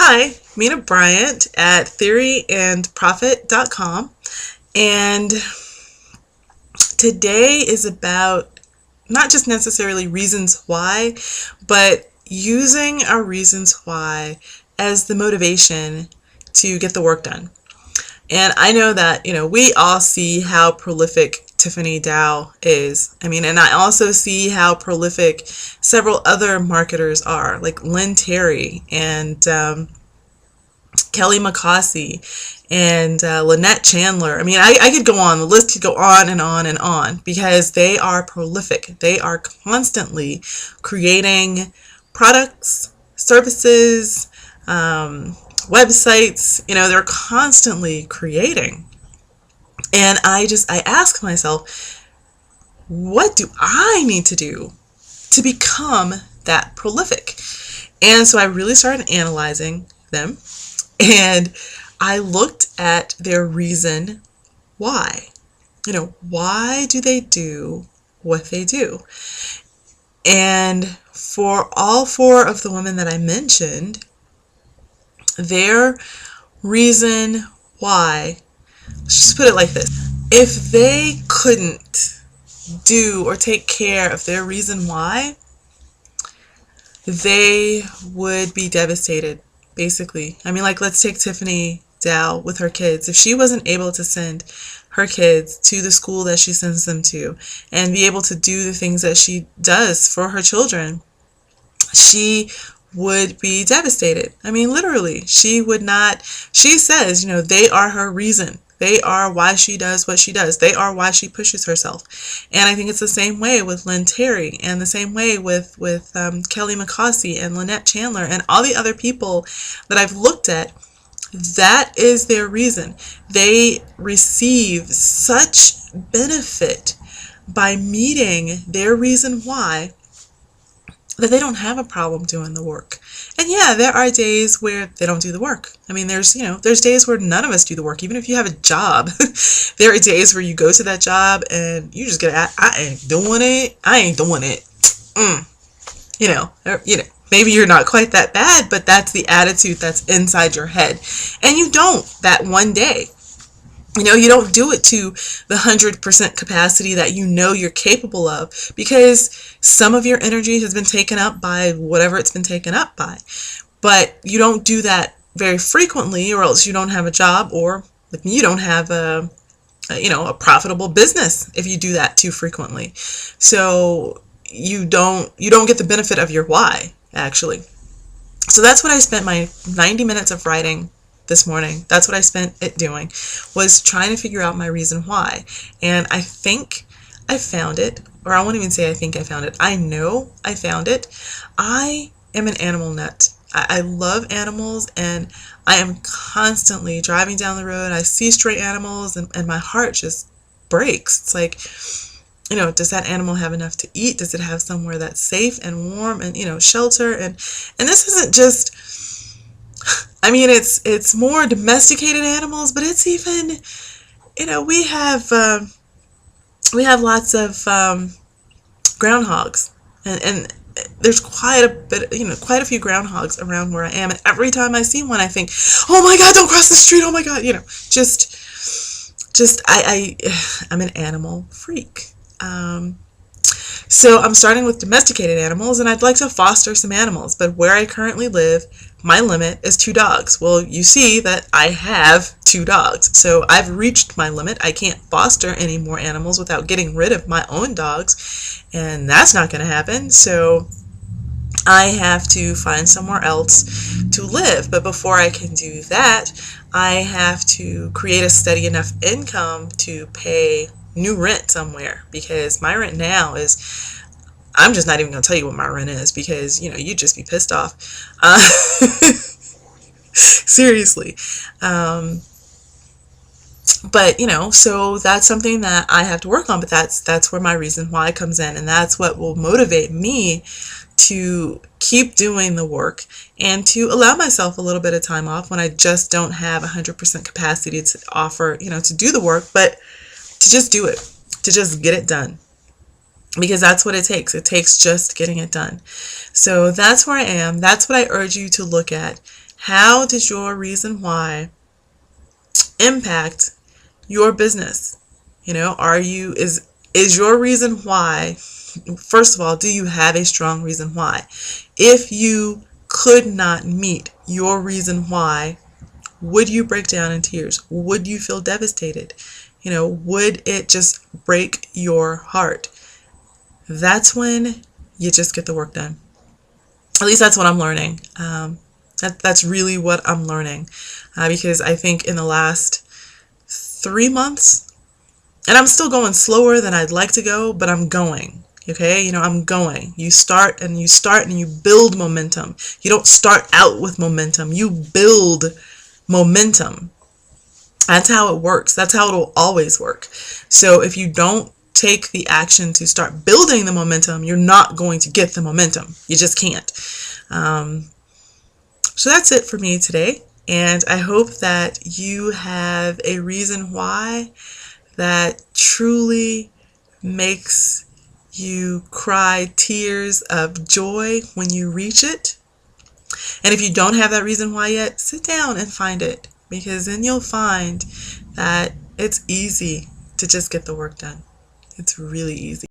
Hi, Minna Bryant at theoryandprofit.com. And today is about not just necessarily reasons why, but using our reasons why as the motivation to get the work done. And I know that, we all see how prolific Tiffany Dow is. And I also see how prolific several other marketers are, like Lynn Terry and Kelly McCossie and Lynette Chandler. I could go on. The list could go on and on and on because they are prolific. They are constantly creating products, services, websites. They're constantly creating. And I ask myself, what do I need to do to become that prolific? And so I really started analyzing them. And I looked at their reason why. Why do they do what they do? And for all four of the women that I mentioned, their reason why, let's just put it like this. If they couldn't do or take care of their reason why, they would be devastated. Basically, let's take Tiffany Dow with her kids. If she wasn't able to send her kids to the school that she sends them to and be able to do the things that she does for her children, she would be devastated. Literally, she would not. She says, they are her reason. They are why she does what she does. They are why she pushes herself. And I think it's the same way with Lynn Terry and the same way with Kelly McCossie and Lynette Chandler and all the other people that I've looked at. That is their reason. They receive such benefit by meeting their reason why that they don't have a problem doing the work. And yeah, there are days where they don't do the work. There's days where none of us do the work. Even if you have a job, there are days where you go to that job and you just get, I ain't doing it. I ain't doing it. Maybe you're not quite that bad, but that's the attitude that's inside your head. And you don't that one day. You don't do it to the 100% capacity that you're capable of, because some of your energy has been taken up by whatever it's been taken up by. But you don't do that very frequently, or else you don't have a job, or you don't have a profitable business if you do that too frequently. So you don't get the benefit of your why, actually. So that's what I spent my 90 minutes of writing this morning. That's what I spent it doing, was trying to figure out my reason why. And I think I found it, or I won't even say I think I found it. I know I found it. I am an animal nut. I love animals, and I am constantly driving down the road. I see stray animals, and my heart just breaks. It's like, does that animal have enough to eat? Does it have somewhere that's safe and warm and, shelter? And this isn't just, it's more domesticated animals, but it's even, we have lots of groundhogs, and there's quite a bit, quite a few groundhogs around where I am. And every time I see one, I think, oh my God, don't cross the street. Oh my God, I'm an animal freak. So I'm starting with domesticated animals, and I'd like to foster some animals, but where I currently live, my limit is 2 dogs. Well, you see that I have 2 dogs, so I've reached my limit. I can't foster any more animals without getting rid of my own dogs, and that's not going to happen. So I have to find somewhere else to live. But before I can do that, I have to create a steady enough income to pay new rent somewhere, because my rent now is, I'm just not even going to tell you what my rent is, because you'd just be pissed off. Seriously. But so that's something that I have to work on, but that's where my reason why comes in, and that's what will motivate me to keep doing the work and to allow myself a little bit of time off when I just don't have 100% capacity to offer, to do the work, but to just do it, to just get it done, because that's what it takes. It takes just getting it done. So that's where I am. That's what I urge you to look at. How does your reason why impact your business? Is your reason why, first of all, do you have a strong reason why? If you could not meet your reason why, would you break down in tears? Would you feel devastated? Would it just break your heart? That's when you just get the work done. At least that's what I'm learning. That's really what I'm learning, because I think in the last 3 months, and I'm still going slower than I'd like to go, but I'm going. Okay, I'm going. You start and you build momentum. You don't start out with momentum. You build momentum. That's how it works. That's how it'll always work. So if you don't take the action to start building the momentum, you're not going to get the momentum. You just can't. So that's it for me today. And I hope that you have a reason why that truly makes you cry tears of joy when you reach it. And if you don't have that reason why yet, sit down and find it, because then you'll find that it's easy to just get the work done. It's really easy.